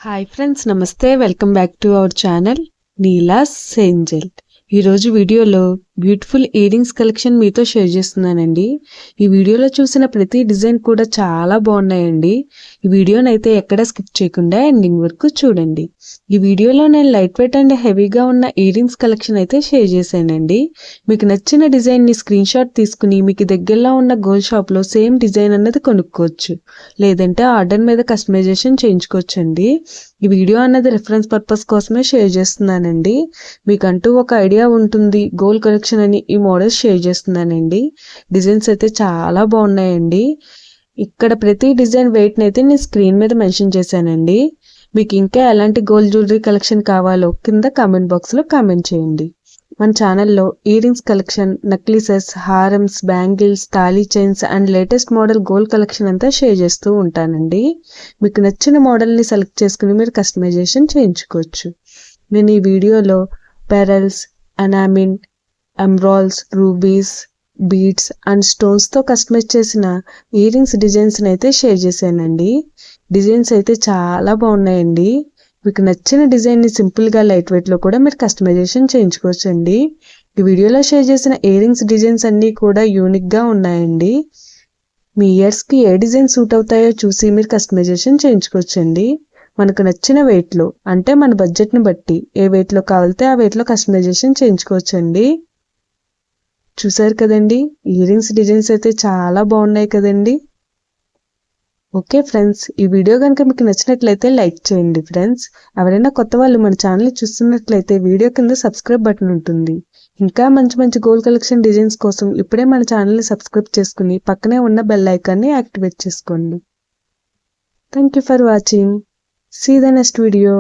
Hi friends, నమస్తే. Welcome back to our channel Neela's Angel. ఈరోజు వీడియోలో బ్యూటిఫుల్ ఇయర్ రింగ్స్ కలెక్షన్ మీతో షేర్ చేస్తున్నానండి. ఈ వీడియోలో చూసిన ప్రతి డిజైన్ కూడా చాలా బాగున్నాయండి. ఈ వీడియోని అయితే ఎక్కడ స్కిప్ చేయకుండా ఎండింగ్ వరకు చూడండి. ఈ వీడియోలో నేను లైట్ వెయిట్ అండ్ హెవీగా ఉన్న ఇయర్ రింగ్స్ కలెక్షన్ అయితే షేర్ చేశానండి. మీకు నచ్చిన డిజైన్ని స్క్రీన్ షాట్ తీసుకుని మీకు దగ్గరలో ఉన్న గోల్డ్ షాప్లో సేమ్ డిజైన్ అన్నది కొనుక్కోవచ్చు, లేదంటే ఆర్డర్ మీద కస్టమైజేషన్ చేయించుకోవచ్చండి. ఈ వీడియో అన్నది రిఫరెన్స్ పర్పస్ కోసమే షేర్ చేస్తున్నానండి. మీకంటూ ఒక ఐడియా ఉంటుంది గోల్డ్ కలెక్షన్ అని ఈ మోడల్స్ షేర్ చేస్తున్నానండి. డిజైన్స్ అయితే చాలా బాగున్నాయండి. ఇక్కడ ప్రతి డిజైన్ వెయిట్ని అయితే నేను స్క్రీన్ మీద మెన్షన్ చేశానండి. మీకు ఇంకా ఎలాంటి గోల్డ్ జ్యువెలరీ కలెక్షన్ కావాలో కింద కామెంట్ బాక్స్లో కామెంట్ చేయండి. మన ఛానల్లో ఇయర్ రింగ్స్ కలెక్షన్, నెక్లెసెస్, హారమ్స్, బ్యాంగిల్స్, తాళీ chains and latest model gold collection అంతా షేర్ చేస్తూ ఉంటానండి. మీకు నచ్చిన మోడల్ని సెలెక్ట్ చేసుకుని మీరు కస్టమైజేషన్ చేయించుకోవచ్చు. నేను ఈ వీడియోలో pearls, enamel, emeralds, rubies, beads and స్టోన్స్తో కస్టమైజ్ చేసిన ఇయర్ రింగ్స్ డిజైన్స్ని అయితే షేర్ చేశానండి. డిజైన్స్ అయితే చాలా బాగున్నాయండి. మీకు నచ్చిన డిజైన్ని సింపుల్గా లైట్ వెయిట్లో కూడా మీరు కస్టమైజేషన్ చేయించుకోవచ్చండి. ఈ వీడియోలో షేర్ చేసిన ఇయర్ రింగ్స్ డిజైన్స్ అన్నీ కూడా యూనిక్గా ఉన్నాయండి. మీ ఇయర్స్కి ఏ డిజైన్ సూట్ అవుతాయో చూసి మీరు కస్టమైజేషన్ చేయించుకోవచ్చండి. మనకు నచ్చిన వెయిట్లో, అంటే మన బడ్జెట్ని బట్టి ఏ వెయిట్లో కావాలితే ఆ వెయిట్లో కస్టమైజేషన్ చేయించుకోవచ్చండి. చూసారు కదండి, ఇయర్ రింగ్స్ డిజైన్స్ అయితే చాలా బాగున్నాయి కదండి. ఓకే ఫ్రెండ్స్, ఈ వీడియో కనుక మీకు నచ్చినట్లయితే లైక్ చేయండి ఫ్రెండ్స్. ఎవరైనా కొత్త వాళ్ళు మన ఛానల్ చూస్తున్నట్లయితే వీడియో కింద సబ్స్క్రైబ్ బటన్ ఉంటుంది. ఇంకా మంచి మంచి గోల్డ్ కలెక్షన్ డిజైన్స్ కోసం ఇప్పుడే మన ఛానల్ని సబ్స్క్రైబ్ చేసుకుని పక్కనే ఉన్న బెల్ ఐకాన్ని యాక్టివేట్ చేసుకోండి. Thank you for watching. See you in the next video.